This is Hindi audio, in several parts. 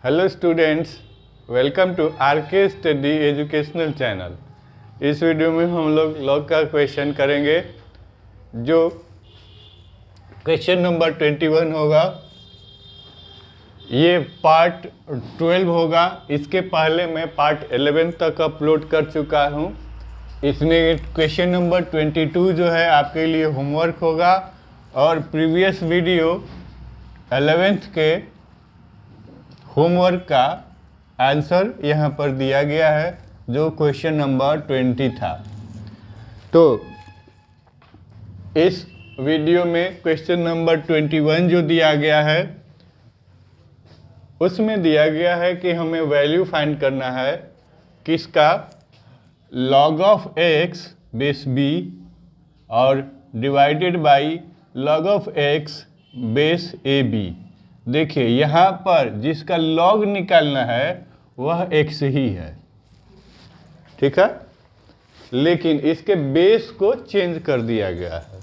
Hello students, welcome to RK study educational channel. इस वीडियो में हम लोग लॉग का क्वेश्चन करेंगे जो क्वेश्चन नंबर 21 होगा। ये पार्ट 12 होगा। इसके पहले मैं पार्ट 11 तक अपलोड कर चुका हूँ। इसमें क्वेश्चन नंबर 22 जो है आपके लिए होमवर्क होगा और प्रीवियस वीडियो 11th के होमवर्क का आंसर यहाँ पर दिया गया है जो क्वेश्चन नंबर 20 था। तो इस वीडियो में क्वेश्चन नंबर 21 जो दिया गया है उसमें दिया गया है कि हमें वैल्यू फाइंड करना है किसका, log of x base b और divided by log of x base ab। देखिए यहाँ पर जिसका log निकालना है वह x ही है, ठीक है, लेकिन इसके बेस को चेंज कर दिया गया है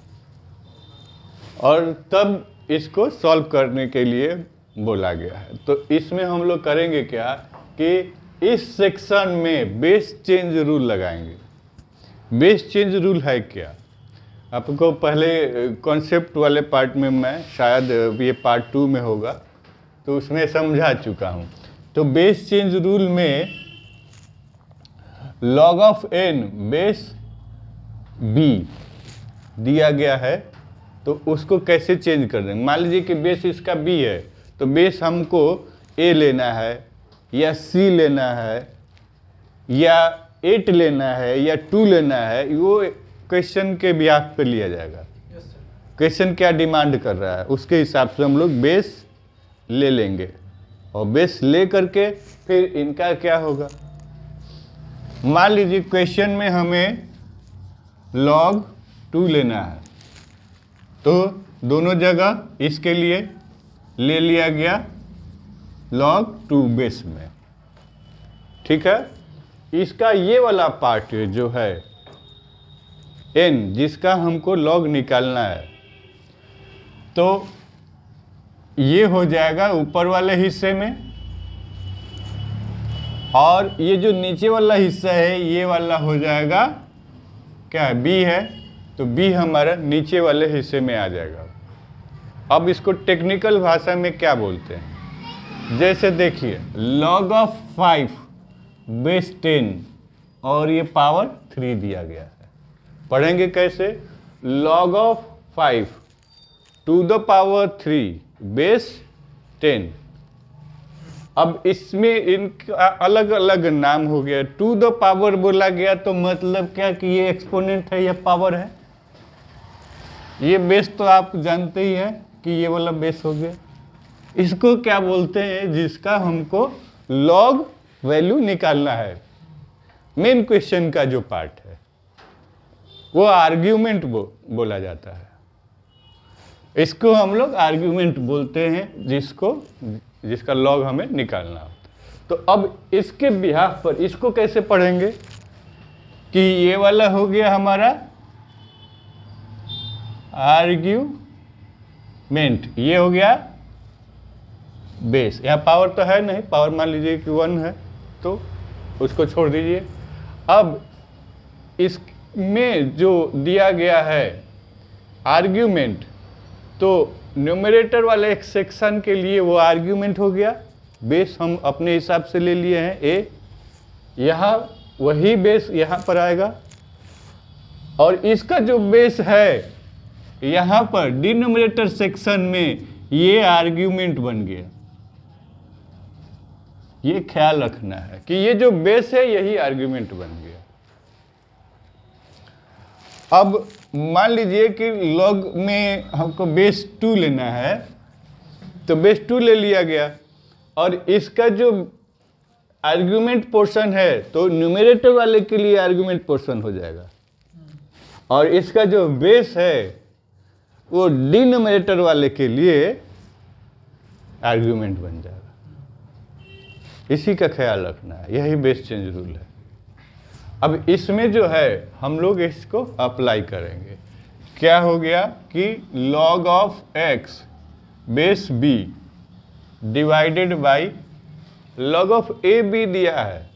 और तब इसको सॉल्व करने के लिए बोला गया है। तो इसमें हम लोग करेंगे क्या कि इस सेक्शन में बेस चेंज रूल लगाएंगे। बेस चेंज रूल है क्या, आपको पहले कॉन्सेप्ट वाले पार्ट में मैं शायद ये पार्ट 2 में होगा तो उसमें समझा चुका हूँ। तो बेस चेंज रूल में log of n base b दिया गया है तो उसको कैसे चेंज कर देंगे। मान लीजिए कि बेस इसका b है तो बेस हमको a लेना है या c लेना है या 8 लेना है या 2 लेना है, वो क्वेश्चन के ब्याज पे लिया जाएगा। क्वेश्चन क्या डिमांड कर रहा है उसके हिसाब से हम लोग बेस ले लेंगे और बेस ले करके फिर इनका क्या होगा। मान लीजिए क्वेश्चन में हमें log 2 लेना है तो दोनों जगह इसके लिए ले लिया गया log 2 बेस में, ठीक है। इसका ये वाला पार्ट जो है n जिसका हमको log निकालना है तो ये हो जाएगा ऊपर वाले हिस्से में और ये जो नीचे वाला हिस्सा है ये वाला हो जाएगा क्या है, b है तो b हमारा नीचे वाले हिस्से में आ जाएगा। अब इसको टेक्निकल भाषा में क्या बोलते हैं, जैसे देखिए log ऑफ 5 बेस 10 और ये पावर 3 दिया गया है। पढ़ेंगे कैसे, log of 5 to the power 3 base 10। अब इसमें इनका अलग अलग नाम हो गया। टू द पावर बोला गया तो मतलब क्या कि ये एक्सपोनेंट है या पावर है। ये बेस तो आप जानते ही हैं कि ये वाला बेस हो गया। इसको क्या बोलते हैं, जिसका हमको log वैल्यू निकालना है। मेन क्वेश्चन का जो पार्ट है वो आर्ग्यूमेंट बोला जाता है। इसको हम लोग आर्ग्यूमेंट बोलते हैं जिसका log हमें निकालना होता है। तो अब इसके बिहाफ पर इसको कैसे पढ़ेंगे कि ये वाला हो गया हमारा आर्ग्यूमेंट, ये हो गया बेस। यहाँ पावर तो है नहीं, पावर मान लीजिए कि 1 है तो उसको छोड़ दीजिए। अब इसमें जो दिया गया है आर्ग्यूमेंट तो न्यूमरेटर वाले एक सेक्शन के लिए वो आर्ग्यूमेंट हो गया। बेस हम अपने हिसाब से ले लिए हैं a, यहाँ वही बेस यहाँ पर आएगा और इसका जो बेस है यहाँ पर डिनोमिनेटर सेक्शन में ये आर्ग्यूमेंट बन गया। ये ख्याल रखना है कि ये जो बेस है यही आर्ग्यूमेंट बन गया। अब मान लीजिए कि log में हमको बेस 2 लेना है तो बेस 2 ले लिया गया और इसका जो आर्ग्यूमेंट पोर्शन है तो न्यूमरेटर वाले के लिए आर्ग्यूमेंट पोर्शन हो जाएगा और इसका जो बेस है वो डिनोमिनेटर वाले के लिए आर्ग्यूमेंट बन जाएगा। इसी का ख्याल रखना है, यही बेस चेंज रूल है। अब इसमें जो है हम लोग इसको अप्लाई करेंगे। क्या हो गया कि log of x base b divided by log of A B दिया है,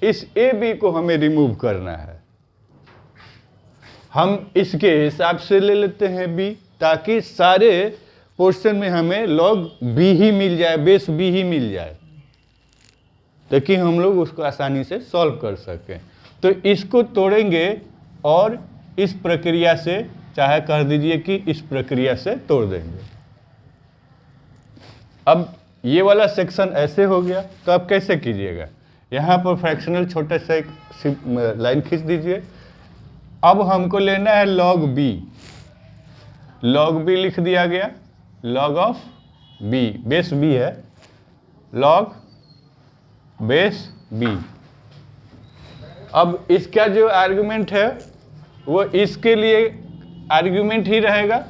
इस ए बी को हमें रिमूव करना है। हम इसके हिसाब से ले लेते हैं बी, ताकि सारे पोर्शन में हमें log बी ही मिल जाए, बेस बी ही मिल जाए, ताकि हम लोग उसको आसानी से सॉल्व कर सकें। तो इसको तोड़ेंगे और इस प्रक्रिया से, चाहे कह दीजिए कि इस प्रक्रिया से तोड़ देंगे। अब ये वाला सेक्शन ऐसे हो गया, तो अब कैसे कीजिएगा, यहाँ पर फ्रैक्शनल छोटा सा एक लाइन खींच दीजिए। अब हमको लेना है log b, log b लिख दिया गया, log of b, base b है, log बेस b। अब इसका जो आर्गुमेंट है वो इसके लिए आर्गुमेंट ही रहेगा,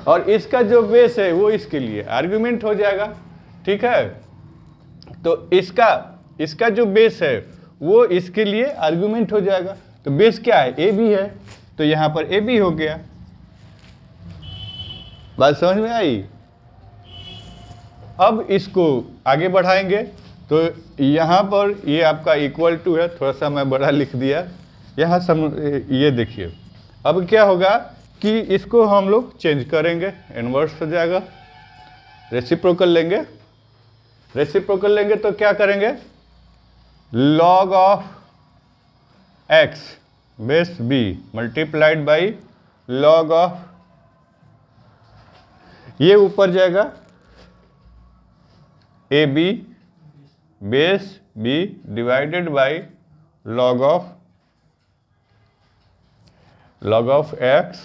और इसका जो बेस है वो इसके लिए आर्गुमेंट हो जाएगा। ठीक है, तो इसका जो बेस है वो इसके लिए आर्गुमेंट हो जाएगा। तो बेस क्या है, ए बी है, तो यहाँ पर ए बी हो गया। बात समझ में आई? अब इसको आगे बढ़ाएंगे, तो यहाँ पर ये आपका इक्वल टू है, थोड़ा सा मैं बड़ा लिख दिया यहाँ, ये देखिए। अब क्या होगा कि इसको हम लोग चेंज करेंगे, इन्वर्स हो जाएगा, रेसिप्रोकल लेंगे। रेसिप्रोकल लेंगे तो क्या करेंगे, log of x base b multiplied by log of, ये ऊपर जाएगा A B base b divided by log of x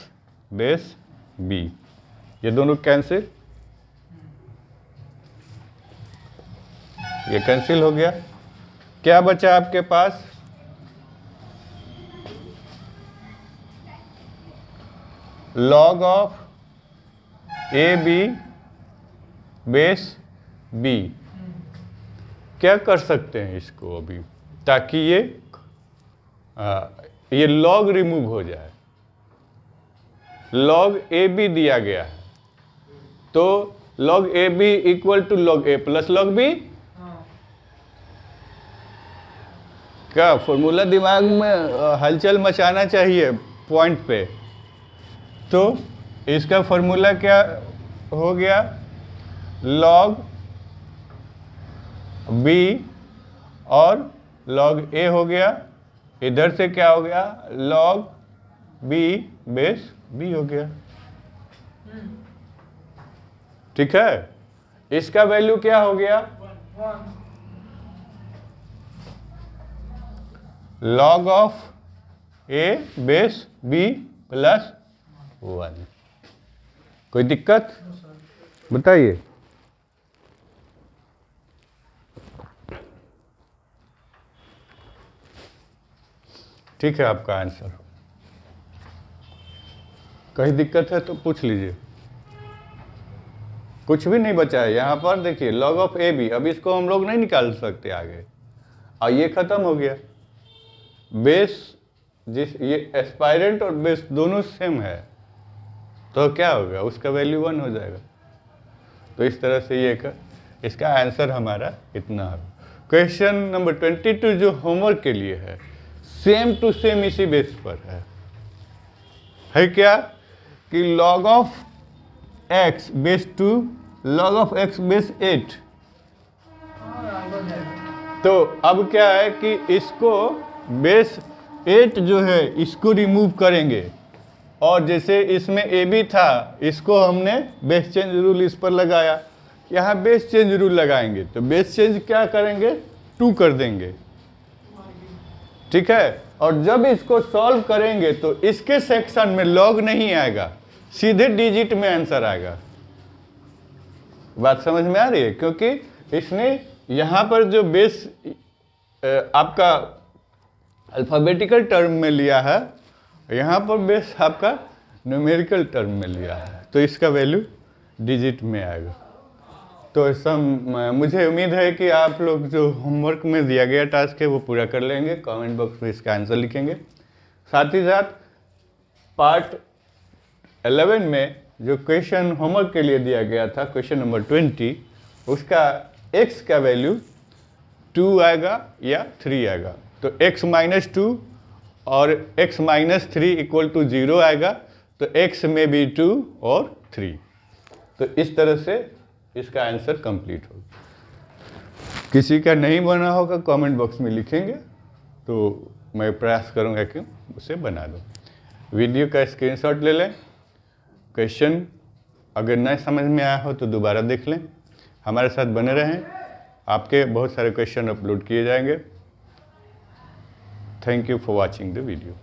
base b, ये दोनों कैंसिल, ये कैंसिल हो गया। क्या बचा आपके पास, log of A B base b। क्या कर सकते हैं इसको अभी, ताकि ये log रिमूव हो जाए। log ए बी दिया गया है, तो log A B equal to log A plus log B. क्या फॉर्मूला दिमाग में हलचल मचाना चाहिए पॉइंट पे। तो इसका फॉर्मूला क्या हो गया, log b और log a हो गया, इधर से क्या हो गया, log b बेस b हो गया। ठीक है, इसका वैल्यू क्या हो गया, log of a base b plus 1। कोई दिक्कत बताइए? ठीक है, आपका आंसर। कहीं दिक्कत है तो पूछ लीजिए। कुछ भी नहीं बचा है यहाँ पर, देखिए log ऑफ ए बी, अब इसको हम लोग नहीं निकाल सकते आगे, और ये खत्म हो गया। बेस ये एस्पायरेंट और बेस दोनों सेम है, तो क्या होगा, उसका वैल्यू 1 हो जाएगा। तो इस तरह से ये इसका आंसर हमारा इतना है। क्वेश्चन नंबर 22 जो होमवर्क के लिए है, सेम टू सेम इसी बेस पर है क्या, कि log of x base two log of x base 8। तो अब क्या है कि इसको बेस 8 जो है इसको रिमूव करेंगे, और जैसे इसमें ए बी था, इसको हमने बेस चेंज रूल इस पर लगाया, यहाँ बेस चेंज रूल लगाएंगे, तो बेस चेंज क्या करेंगे, 2 कर देंगे। ठीक है, और जब इसको सॉल्व करेंगे तो इसके सेक्शन में log नहीं आएगा, सीधे डिजिट में आंसर आएगा। बात समझ में आ रही है? क्योंकि इसने यहाँ पर जो बेस आपका अल्फ़ाबेटिकल टर्म में लिया है, यहाँ पर बेस आपका न्यूमेरिकल टर्म में लिया है, तो इसका वैल्यू डिजिट में आएगा। तो ऐसा मुझे उम्मीद है कि आप लोग जो होमवर्क में दिया गया टास्क है वो पूरा कर लेंगे, कमेंट बॉक्स में इसका आंसर लिखेंगे। साथ ही साथ पार्ट 11 में जो क्वेश्चन होमवर्क के लिए दिया गया था, क्वेश्चन नंबर 20, उसका x का वैल्यू 2 आएगा या 3 आएगा। तो x माइनस 2 और x माइनस 3 इक्वल टू 0 आएगा, तो x में भी 2 और 3। तो इस तरह से इसका आंसर कंप्लीट होगा। किसी का नहीं बना होगा कमेंट बॉक्स में लिखेंगे, तो मैं प्रयास करूंगा कि उसे बना दूं। वीडियो का स्क्रीनशॉट ले लें। क्वेश्चन अगर नहीं समझ में आया हो तो दोबारा देख लें। हमारे साथ बने रहें, आपके बहुत सारे क्वेश्चन अपलोड किए जाएंगे। Thank you for watching the video.